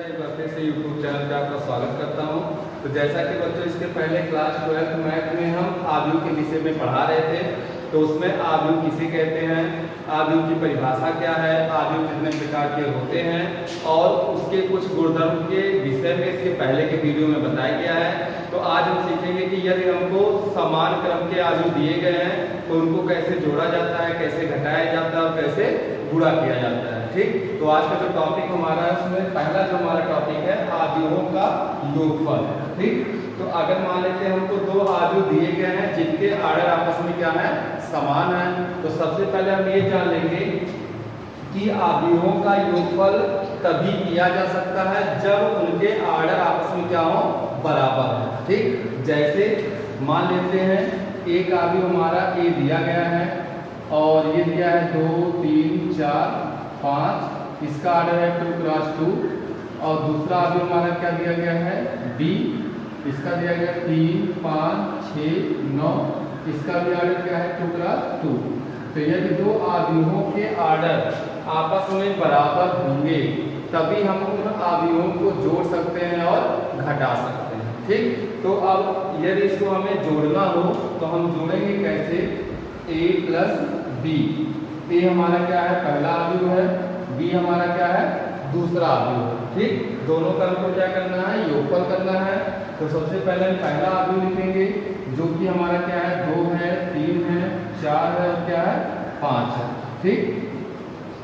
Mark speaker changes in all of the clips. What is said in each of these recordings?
Speaker 1: एक बार फिर से यूट्यूब चैनल पे आपका स्वागत करता हूं। तो जैसा कि बच्चों इसके पहले क्लास 12th मैथ में हम आव्यूह के विषय में पढ़ा रहे थे, तो उसमें आव्यूह किसे कहते हैं, आव्यूह की परिभाषा क्या है, आव्यूह कितने प्रकार के होते हैं और उसके कुछ गुणधर्म के विषय में इसके पहले के वीडियो में बताया गया है। तो आज हम सीखेंगे कि यदि हमको समान क्रम के आव्यूह दिए गए हैं तो उनको कैसे जोड़ा जाता है, कैसे घटाया जाता है और कैसे गुणा किया जाता है। ठीक, तो आज का जो टॉपिक हमारा है उसमें पहला जो हमारा टॉपिक है आव्यूहों का योगफल। ठीक, तो अगर मान लेते हैं हमको दो आव्यूह दिए गए हैं जिनके आर्डर आपस में क्या है, समान है, तो सबसे पहले हम ये जान लेंगे कि आव्यूहों का योगफल तभी किया जा सकता है जब उनके आर्डर आपस में क्या हो, बराबर है। ठीक, जैसे मान लेते हैं एक आव्यूह हमारा ए दिया गया है और ये दिया है 2 3 4 5, इसका आर्डर है 2 क्रॉस 2, और दूसरा आव्यूह हमारा क्या दिया गया है बी, इसका दिया गया 3 5 6 9, इसका भी आर्डर क्या है 2 क्रॉस 2। तो यदि दो आव्यूहों के आर्डर आपस में बराबर होंगे तभी हम उन आव्यूहों को जोड़ सकते हैं और घटा सकते हैं। ठीक, तो अब यदि इसको हमें जोड़ना हो तो हम जोड़ेंगे कैसे, a प्लस बी। ए हमारा क्या है, पहला आव्यूह है, बी हमारा क्या है, दूसरा आव्यूह है। ठीक, दोनों का हमको क्या करना है, योगफल करना है। तो सबसे पहले हम पहला आव्यूह लिखेंगे जो कि हमारा क्या है 2 है 3 है 4 है और क्या है 5 है। ठीक,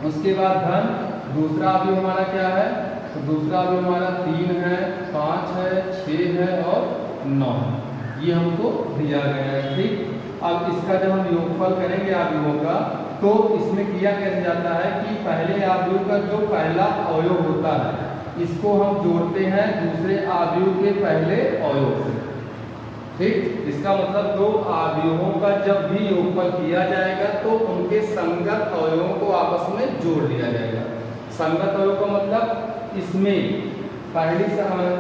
Speaker 1: उसके बाद धन दूसरा आव्यूह हमारा क्या है, तो दूसरा आव्यूह हमारा 3 है 5 है 6 है और 9 है, ये हमको दिया गया है। ठीक, अब इसका जब हम योगफल करेंगे आव्यूहों का तो इसमें किया कैसे जाता है कि पहले आव्यूह का जो पहला अवयव होता है इसको हम जोड़ते हैं दूसरे आव्यूह के पहले अवयव से। ठीक, इसका मतलब दो आव्यूहों का जब भी योगफल किया जाएगा तो उनके संगत अवयवों को आपस में जोड़ दिया जाएगा। संगत अवयव का मतलब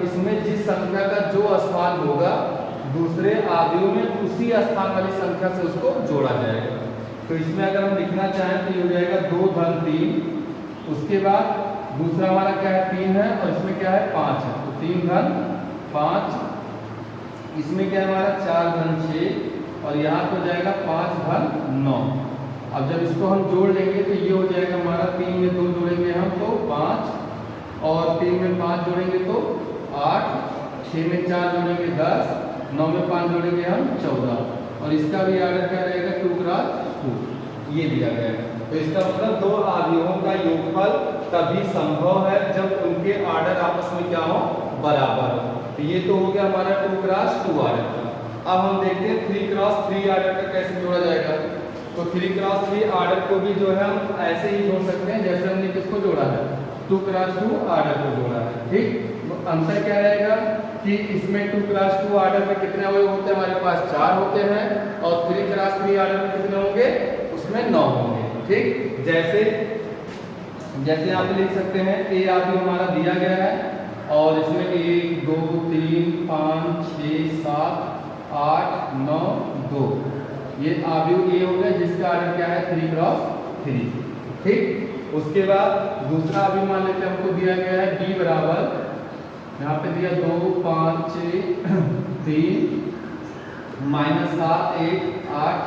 Speaker 1: इसमें जिस संख्या का जो स्थान होगा दूसरे आव्यूह में उसी स्थान वाली संख्या से उसको जोड़ा जाएगा। तो इसमें अगर हम लिखना चाहें तो ये हो जाएगा 2 धन 3, उसके बाद दूसरा हमारा क्या है 3 है और इसमें क्या है 5 है, तो 3 धन 5, इसमें क्या है हमारा 4 धन 6 और यहाँ पे हो जाएगा 5 धन 9। अब जब इसको हम जोड़ लेंगे तो ये हो जाएगा हमारा 3 में 2 जोड़ेंगे हम तो 5 और 3 में 5 जोड़ेंगे तो 8, 6 में 4 जोड़ेंगे 10, 9 में 5 जोड़ेंगे हम 14, और इसका भी आर्डर क्या रहेगा 2 क्रॉस 2, ये दिया गया है। तो इसका मतलब दो आव्यूहों का योगफल तभी संभव है जब उनके आर्डर आपस में क्या हो, बराबर हो। तो ये तो हो गया हमारा 2 क्रॉस 2 आर्डर का। अब हम देखते हैं 3 क्रॉस 3 आर्डर का कैसे जोड़ा जाएगा। तो 3 क्रॉस 3 आर्डर को भी जो है हम ऐसे ही जोड़ सकते हैं जैसे हमने किसको जोड़ा है, 2 क्रॉस 2 आर्डर को जोड़ा है। ठीक, अंतर क्या रहेगा कि इसमें 2 क्रॉस 2 आर्डर में कितने अवयव होते हैं, हमारे पास 4 होते हैं, और 3 क्रॉस 3 आर्डर में कितने होंगे, उसमें 9 होंगे। ठीक, जैसे यहाँ पे लिख सकते हैं ए आव्यूह हमारा दिया गया है और इसमें 1 2 3 5 6 7 8 9 2, ये आव्यूह ए हो गया जिसका आर्डर क्या है 3 क्रॉस 3। ठीक, उसके बाद दूसरा आव्यूह मान लेते हैं हमको दिया गया है बी बराबर, यहाँ पे दिया 2 5 6 3 -7 1 8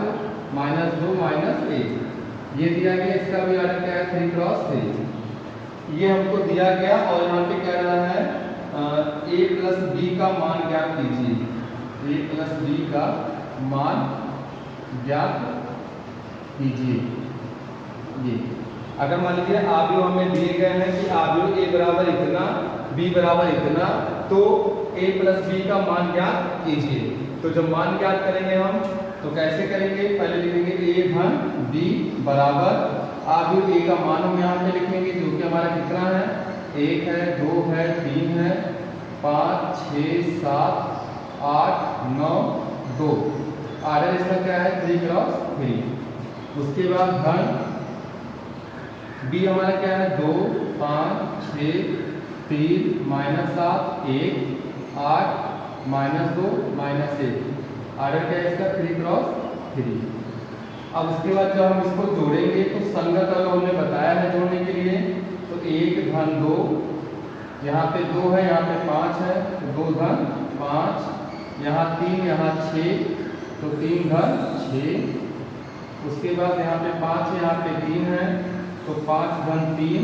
Speaker 1: -2 -1, ये दिया गया। इसका भी आर्डर क्या है 3 क्रॉस 3, ये हमको दिया गया। और यहाँ पे कह रहा है a प्लस बी का मान ज्ञात कीजिए, a प्लस बी का मान ज्ञात कीजिए। ये अगर मान लीजिए आव्यूह हमें दिए गए हैं कि आव्यूह a बराबर इतना b बराबर इतना, तो a प्लस बी का मान ज्ञात कीजिए। तो जब मान ज्ञात करेंगे हम तो कैसे करेंगे, पहले लिखेंगे a धन b बराबर आव्यूह a का मान हम यहाँ पे लिखेंगे जो कि हमारा कितना है, 1 है 2 है 3 है 5 6 7 8 9 2, आर्डर इसका क्या है 3 क्रॉस 3। उसके बाद धन b हमारा क्या है 2 5 6 3 -7 1 8 -2 -1, आर्डर क्या है इसका 3 क्रॉस 3। अब उसके बाद जब हम इसको जोड़ेंगे तो संगत अवयव हमने बताया है जोड़ने के लिए, तो 1 धन 2 यहाँ पे 2 है, यहाँ पे 5 है, तो 2 घन 5, यहाँ 3, यहाँ 6, तो 3 घन 6। उसके बाद यहाँ पे 5 है, यहाँ पे 3 है, तो 5 घन 3,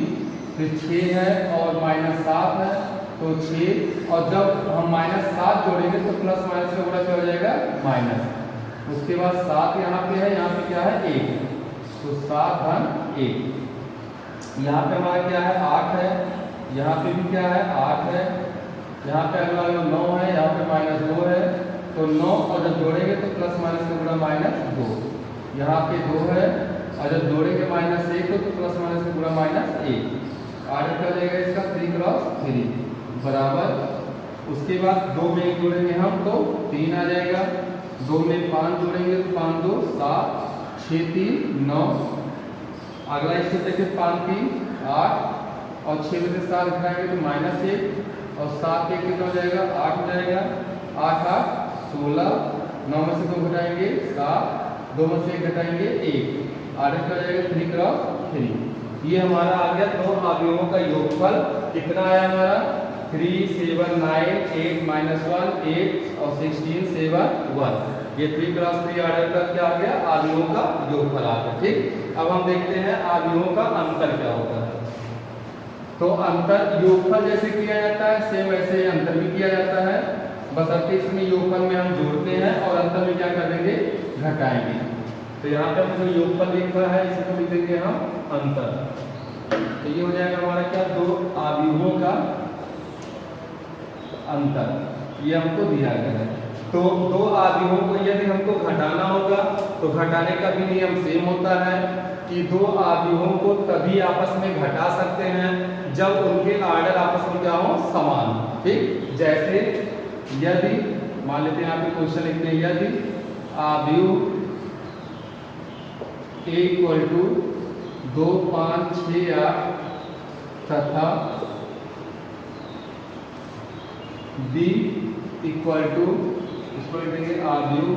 Speaker 1: फिर 6 है और -7 है, तो 6। और जब हम -7 जोड़ेंगे तो प्लस माइनस का गुणा क्या हो जाएगा, माइनस। उसके बाद 7 यहाँ पे है, यहाँ पे क्या है 1, तो 7 घन 1। यहाँ पे हमारा क्या है 8 है, यहाँ पे भी क्या है 8 है, यहाँ पे अगला 9 है, यहाँ पे -2 है, तो 9 और जब जोड़ेंगे तो प्लस माइनस का गुणा -2। यहाँ पे 2 है और जब जोड़ेंगे -1 तो प्लस माइनस का गुणा -1। आर्डर क्या हो जाएगा इसका 3 क्रॉस 3 बराबर। उसके बाद 2 में 1 जोड़ेंगे हम तो 3 आ जाएगा, 2 में 5 जोड़ेंगे तो 5 2 7, 6 3 9। अगला इससे देखिए 5 3 8 और 6 में से 7 घटाएंगे तो -1 और 7 1 कितना हो जाएगा 8 हो जाएगा, 8 8 16, 9 में से 2 घटाएंगे 7, 2 में से 1 घटाएंगे 1। आर्डर क्या हो जाएगा 3 क्रॉस 3। ये हमारा आ गया 2 अवयवों का योगफल। कितना आया हमारा 3 7 9 8 -1 8 और 16 7 1। ये 3 क्रॉस 3 आर्डर का क्या आ गया अवयवों का योगफल आ गया। ठीक, अब हम देखते हैं अवयवों का अंतर क्या होता है। तो अंतर योगफल जैसे किया जाता है सेम वैसे अंतर भी किया जाता है, बस अब इसमें योगफल में हम जोड़ते हैं और अंतर में क्या कर देंगे घटाएंगे। तो यहाँ पे जो योगफल लिखा है इसको लिख देंगे हम अंतर। तो ये हो जाएगा हमारा क्या 2 अवयवों का अंतर, ये हमको दिया गया है। तो 2 अवयवों को यदि हमको घटाना होगा तो घटाने का भी नियम सेम होता है कि 2 अवयवों को तभी आपस में घटा सकते हैं जब उनके आर्डर आपस में क्या हो समान। ठीक, जैसे यदि मान लेते हैं यहाँ पे क्वेश्चन लिखते हैं यदि अवयव A = 2 5 6 8 तथा B = इसको लिख देंगे अवयव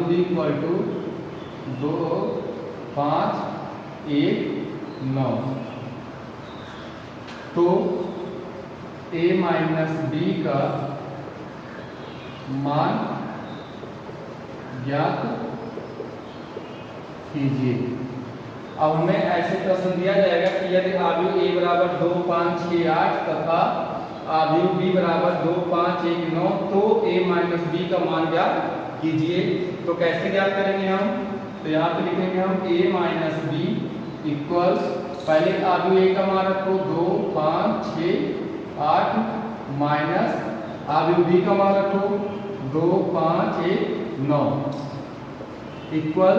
Speaker 1: B = 2 5 1 9। तो A - B का मान ज्ञात कीजिए। अब हमें ऐसे प्रश्न दिया जाएगा कि यदि अवयव A = 2 5 6 8 तथा अवयव B = 2 5 1 9 तो A - B का मान ज्ञात कीजिए। तो कैसे ज्ञात करेंगे हम, तो यहाँ पे लिखेंगे हम A - B इक्वल्स, पहले अवयव A का मान रखो 2 5 6 8 माइनस अवयव B का मान रखो 2 5 1 9 इक्वल।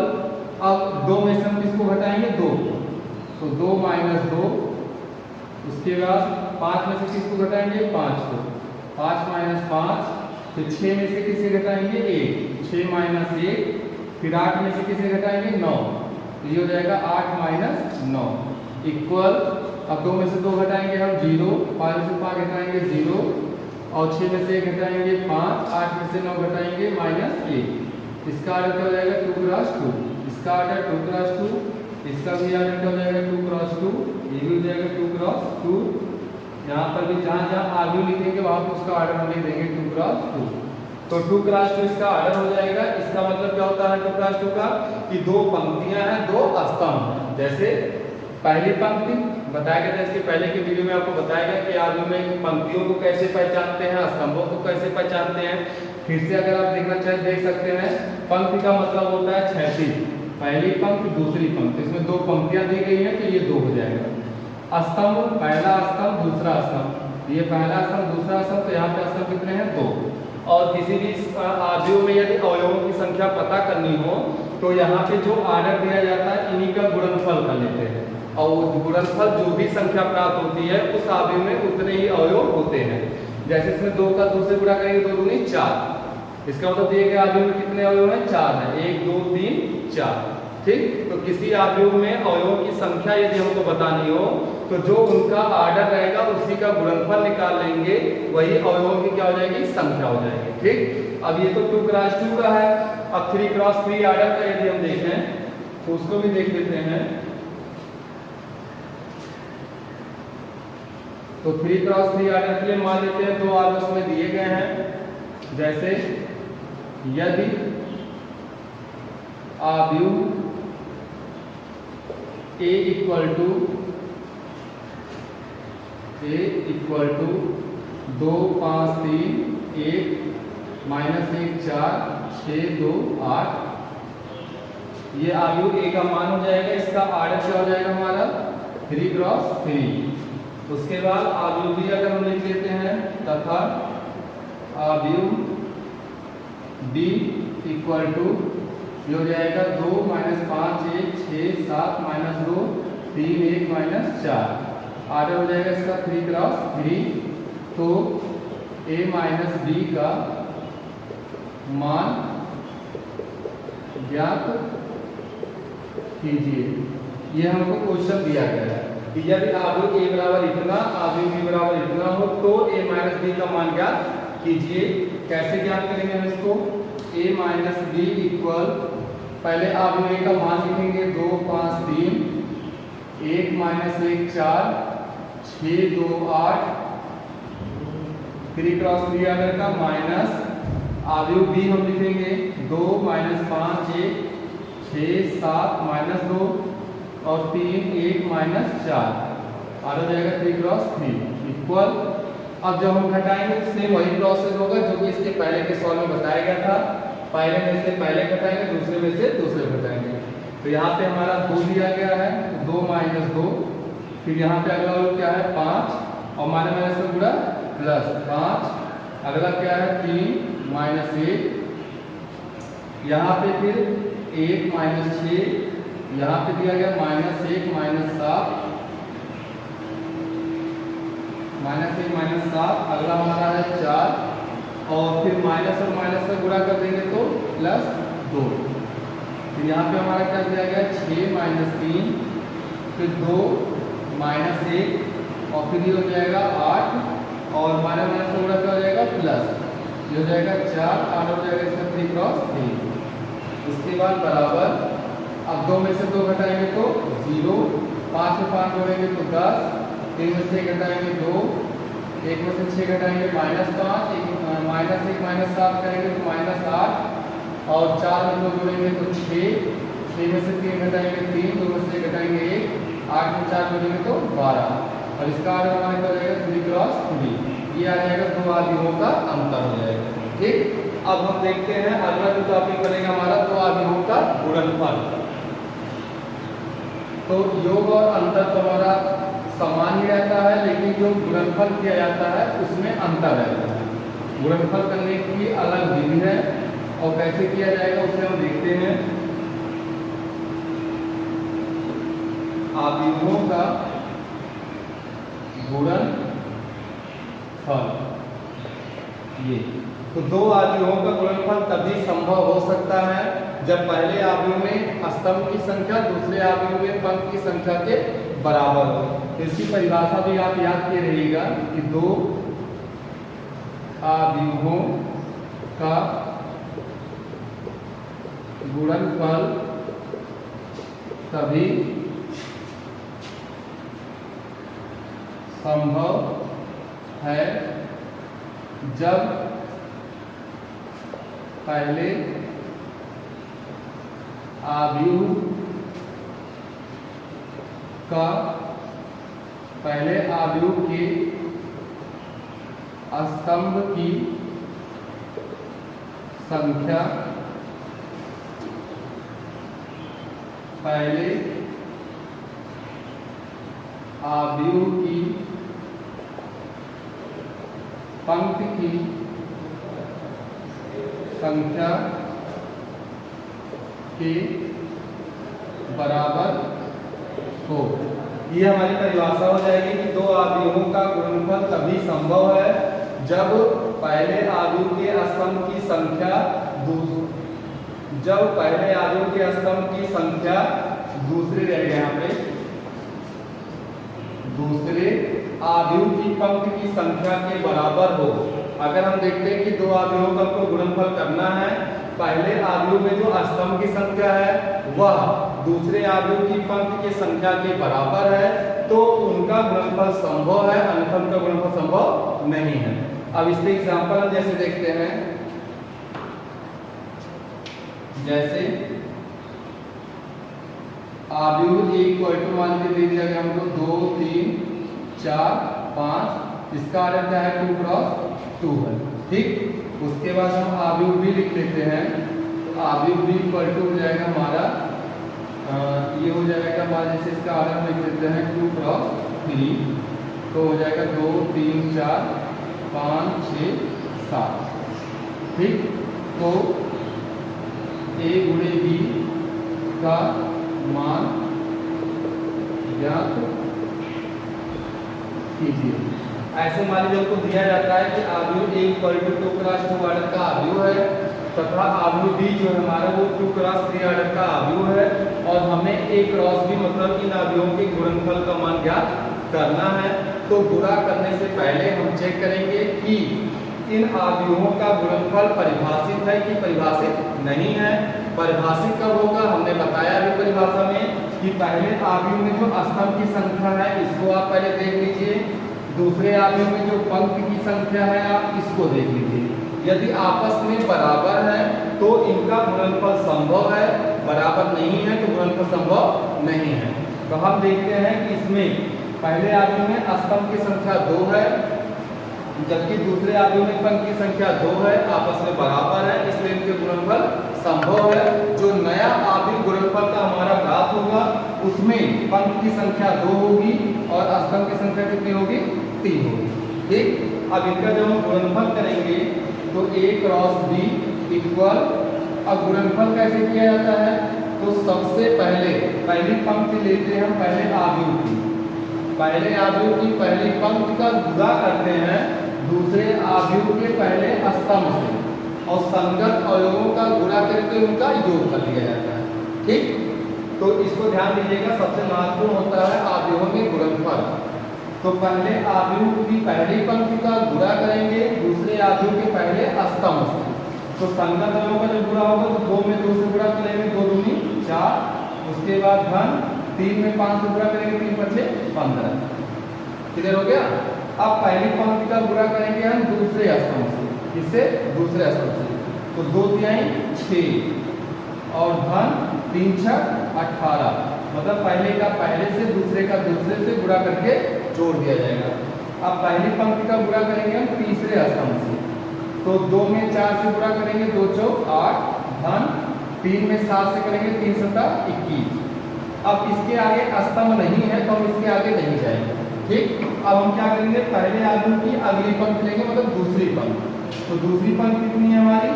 Speaker 1: अब 2 में से हम किसको घटाएंगे 2, तो 2 - 2। उसके बाद 5 में से किसको घटाएंगे 5 को, 5 - 5। फिर 6 में से किसे घटाएंगे 1, 6 - 1। फिर 8 में से किसे घटाएंगे 9, तो ये हो जाएगा 8 - 9 इक्वल। अब 2 में से 2 घटाएंगे हम 0, 5 में से 5 घटाएंगे 0 और 6 में से 1 घटाएंगे 5, 8 में से 9 घटाएंगे -1। इसका आर्डर क्या हो जाएगा 2 क्रॉस 2, इसका आर्डर 2 क्रॉस 2, इसका भी आर्डर क्या हो जाएगा 2 क्रॉस 2, ये भी हो जाएगा 2 क्रॉस 2। यहाँ पर भी जहाँ जहाँ अवयव लिखेंगे वहाँ पर उसका आर्डर हम लिख देंगे 2 क्रॉस 2। तो 2 क्रॉस 2 इसका आर्डर हो जाएगा। इसका मतलब क्या होता है 2 क्रॉस 2 का कि 2 पंक्तियां हैं 2 स्तंभ। जैसे पहली पंक्ति बताया गया था, इसके पहले के वीडियो में आपको बताया गया कि अवयव में पंक्तियों को कैसे पहचानते हैं, स्तंभों को कैसे पहचानते हैं। फिर से अगर आप देखना चाहें देख सकते हैं। पंक्ति का मतलब होता है क्षैतिज, पहली पंक्ति दूसरी पंक्ति, इसमें 2 पंक्तियां दी गई हैं तो ये 2 हो जाएगा। स्तंभ पहला स्तंभ दूसरा स्तंभ, ये पहला स्तंभ दूसरा स्तंभ, तो यहाँ पे स्तंभ कितने हैं 2। और किसी भी अवयव में यदि अवयवों की संख्या पता करनी हो तो यहाँ पे जो आर्डर दिया जाता है इन्हीं का गुणनफल कर लेते हैं और गुणनफल जो भी संख्या प्राप्त होती है उस अवयव में उतने ही अवयव होते हैं। जैसे इसमें 2 का 2 से गुणा करेंगे 2 दूनी 4, इसका मतलब दिए गए अवयव में कितने अवयव हैं 4 है, 1 2 3 4। ठीक, तो किसी अवयव में अवयवों की संख्या यदि हमको बतानी हो तो जो उनका आर्डर रहेगा उसी का गुणनफल निकाल लेंगे, वही अवयवों की क्या हो जाएगी संख्या हो जाएगी। ठीक, अब ये तो 2 क्रॉस 2 का है। अब 3 क्रॉस 3 आर्डर का यदि हम देखें तो उसको भी देख लेते हैं। तो 3 क्रॉस 3 ऑर्डर के लिए मान लेते हैं 2 ऑर्डर उसमें दिए गए हैं। जैसे यदि आव्यूह A इक्वल टू 2 5 3 1 -1 4 6 2 8, ये आव्यूह A का मान हो जाएगा। इसका ऑर्डर क्या हो जाएगा हमारा 3 क्रॉस 3। उसके बाद आव्यूह B अगर हम लिख लेते हैं तथा आव्यूह B इक्वल टू ये हो जाएगा 2 -5 1 6 7 -2 3 1 -4, ऑर्डर हो जाएगा इसका 3 क्रॉस 3। तो A माइनस B का मान ज्ञात कीजिए। ये हमको क्वेश्चन दिया गया है कि यदि आव्यूह A बराबर इतना, आव्यूह B बराबर इतना हो तो A माइनस B का मान ज्ञात कीजिए। कैसे ज्ञात करेंगे हम इसको? A माइनस B इक्वल, पहले आव्यूह A का मान लिखेंगे 2 5 3 1 -1 4 6 2 8, 3 क्रॉस 3 ऑर्डर का माइनस आव्यूह B हम लिखेंगे 2 -5 1 6 7 -2 और 3 1 -4, आ जाएगा 3 क्रॉस 3 इक्वल। अब जब हम घटाएंगे तो सेम वही प्रोसेस होगा जो कि इसके पहले के सॉल्व में बताया गया था। पहले में से पहले घटाएंगे, दूसरे में से दूसरे घटाएंगे। तो यहाँ पे हमारा 2 दिया गया है, तो 2 -2, फिर यहाँ पे अगला वाला क्या है 5 और माइनस माइनस से पूरा प्लस 5, अगला क्या है 3 -1, यहाँ पे फिर 1 -6, यहाँ पे दिया गया -1 -7, -1 -7, अगला हमारा है 4 और फिर माइनस और माइनस में गुणा कर देंगे तो +2। फिर यहाँ पे हमारा क्या दिया गया 6 -3, फिर 2 -1 और फिर ये हो जाएगा 8 और माइनस माइनस में गुणा क्या हो जाएगा प्लस, ये हो जाएगा 4, 8 हो जाएगा इसका 3 क्रॉस 3। उसके बाद बराबर, अब 2 में से 2 घटाएंगे तो 0, 5 में 5 जोड़ेंगे तो 10, 3 में से घटाएंगे 2, 1 में से 6 घटाएंगे -5, -1 -7 करेंगे तो -8 और 4 में 2 जोड़ेंगे तो 6, 6 में से 3 घटाएंगे 3, 2 में से घटाएंगे 1, 8 में 4 जोड़ेंगे तो 12 और इसका ऑर्डर हमारे क्या हो जाएगा 3 क्रॉस 3। ये आ जाएगा 2 आव्यूहों का अंतर हो जाएगा। ठीक, अब हम देखते हैं अगला जो टॉपिक बनेगा हमारा 2 आव्यूहों का गुणनफल। तो योग और अंतर तो हमारा समान ही रहता है, लेकिन जो गुणनफल किया जाता है उसमें अंतर रहता है। गुणनफल करने की अलग विधि है और कैसे किया जाएगा उसे हम देखते हैं। आव्यूहों का गुणनफल, ये तो 2 आव्यूहों का गुणनफल तभी संभव हो सकता है जब पहले आव्यूह में स्तंभ की संख्या दूसरे आव्यूह में पंक्ति की संख्या के बराबर हो। इसकी परिभाषा भी आप याद किए रहिएगा कि 2 आव्यूहों का गुणनफल तभी संभव है जब पहले आव्यूह का पहले आव्यूह के स्तंभ की संख्या पहले आव्यूह की पंक्ति की संख्या के बराबर हो। ये हमारी परिभाषा हो जाएगी कि 2 आव्यूहों का गुणनफल तभी संभव है जब पहले आव्यूह के स्तंभ की संख्या दूसरे रह गए यहाँ पे दूसरे आव्यूह की पंक्ति की संख्या के बराबर हो। अगर हम देखते हैं कि 2 आव्यूहों का आपको गुणनफल करना है, पहले आव्यूह में जो स्तंभ की संख्या है वह दूसरे आव्यूह की पंक्ति की संख्या के बराबर है, तो उनका गुणनफल संभव है, अन्यथा उनका गुणनफल संभव नहीं है। अब इसके एग्जांपल जैसे देखते हैं, जैसे आव्यूह इक्वल टू मान के दे दिया गया हमको 2 3 4 5, इसका आर्डर क्या है 2 क्रॉस 2 है, ठीक। उसके बाद हम आव्यूह भी लिख लेते हैं, तो आव्यूह भी इक्वल टू हो जाएगा हमारा ये हो जाएगा हमारा, जैसे इसका आर्डर लिख लेते हैं 2 क्रॉस 3, तो हो जाएगा 2 3 4 5 6 7, ठीक। तो a गुणे b का मान ज्ञात कीजिए। ऐसे मान लीजिए हमको दिया जाता है कि आव्यूह a equal to 2 cross 2 order का आव्यूह है, तथा आव्यूह b जो है हमारा वो 2 क्रॉस 3 आर्डर का आव्यूह है, और हमें a क्रॉस b मतलब इन आव्यूहों के गुणनफल का मान ज्ञात करना है। तो गुणा करने से पहले हम चेक करेंगे कि इन आव्यूहों का गुणनफल परिभाषित है कि परिभाषित नहीं है। परिभाषित कब होगा, हमने बताया अभी परिभाषा में कि पहले आव्यूह में जो स्तंभ की संख्या है इसको आप पहले देख लीजिए, दूसरे आव्यूह में जो पंक्ति की संख्या है आप इसको देख लीजिए। यदि आपस में बराबर है तो इनका गुणनफल संभव है, बराबर नहीं है तो गुणनफल संभव नहीं है। तो हम देखते हैं कि इसमें पहले आव्यूह में स्तंभ की संख्या 2 है, जबकि दूसरे आव्यूह में पंक्ति की संख्या 2 है, आपस में बराबर है, इसलिए इनके गुणनफल संभव है। जो नया आव्यूह गुणनफल का हमारा प्राप्त होगा उसमें पंक्ति की संख्या 2 होगी और स्तंभ की संख्या कितनी होगी 3 होगी, ठीक। अब इनका जब हम गुणनफल करेंगे तो a क्रॉस b इक्वल, अब गुणनफल कैसे किया जाता है, तो सबसे पहले पहली पंक्ति लेते हैं हम पहले आव्यूह की, पहले आव्यूह की पहली पंक्ति का गुणा करते हैं दूसरे आव्यूह के पहले स्तंभ से, और संगत अवयवों का गुणा करके उनका योग कर लिया जाता है, ठीक। तो इसको ध्यान दीजिएगा, सबसे महत्वपूर्ण होता है आव्यूहों में गुणनफल। तो पहले आव्यूह की पहली पंक्ति का गुणा करेंगे दूसरे आव्यूह के पहले स्तंभ से, तो संगत अवयवों का जब गुणा होगा तो 2 में 2 से गुणा करेंगे, 2 दूनी 4, उसके बाद धन 3 में 5 से गुणा करेंगे, 3 5 15, क्लियर हो गया। अब पहली पंक्ति का गुणा करेंगे हम दूसरे स्तंभ से, इससे दूसरे स्तंभ से, तो 2 तिहाई 6 और धन 3 6 18, मतलब पहले का पहले से दूसरे का दूसरे से गुणा करके जोड़ दिया जाएगा। अब पहली पंक्ति का गुणा करेंगे हम तीसरे स्तंभ से, तो 2 में 4 से गुणा करेंगे, 2 4 8, धन 3 में 7 से करेंगे, 3 7 21। अब इसके आगे स्तंभ नहीं है तो हम इसके आगे नहीं जाएंगे, ठीक। अब हम क्या करेंगे, पहले आव्यूह की अगली पंक्ति लेंगे, मतलब दूसरी पंक्ति, तो दूसरी पंक्ति कितनी है हमारी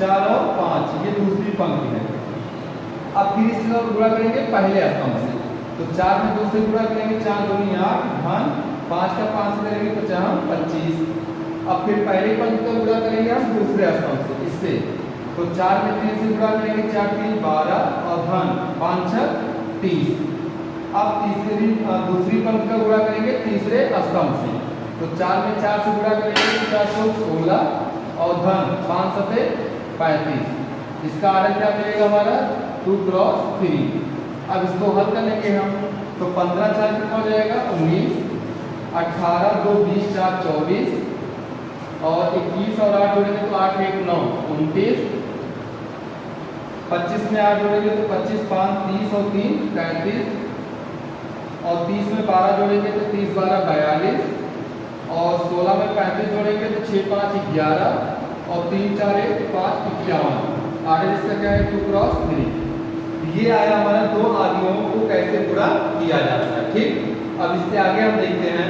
Speaker 1: 4 और 5, ये दूसरी पंक्ति है। अब फिर इसका गुणा करेंगे पहले स्तंभ से, तो 4 में 2 से गुणा करेंगे, 4 दूनी 8, धन 5 का 5 से करेंगे, 50 25। अब फिर पहली पंक्ति का गुणा करेंगे हम दूसरे स्तंभ से, इससे, तो 4 में 3 से गुणा करेंगे, 4 3 12 और धन 5 6 30। अब दूसरी पंक्ति का गुणा करेंगे तीसरे स्तंभ से, तो 4 में 4 से गुणा करेंगे, 4 16 और धन 5 7 35। इसका आर्डर क्या मिलेगा हमारा 2 क्रॉस 3। अब इसको हल कर लेंगे हम, तो 15 4 कितना हो जाएगा 19, 18 2 20 4 24 और 21 और 8 जोड़ेंगे तो 8 1 9 29, 25 में 8 जोड़ेंगे तो 25 5 30 और 3 35, और 30 में 12 जोड़ेंगे तो 30 12 42, और 16 में 35 जोड़ेंगे तो 6 5 11 और 3 4 1 5 51। आगे इसका क्या है 2 क्रॉस 3। ये आया हमारा 2 आव्यूहों को कैसे गुणा किया जाता है, ठीक। अब इससे आगे हम देखते हैं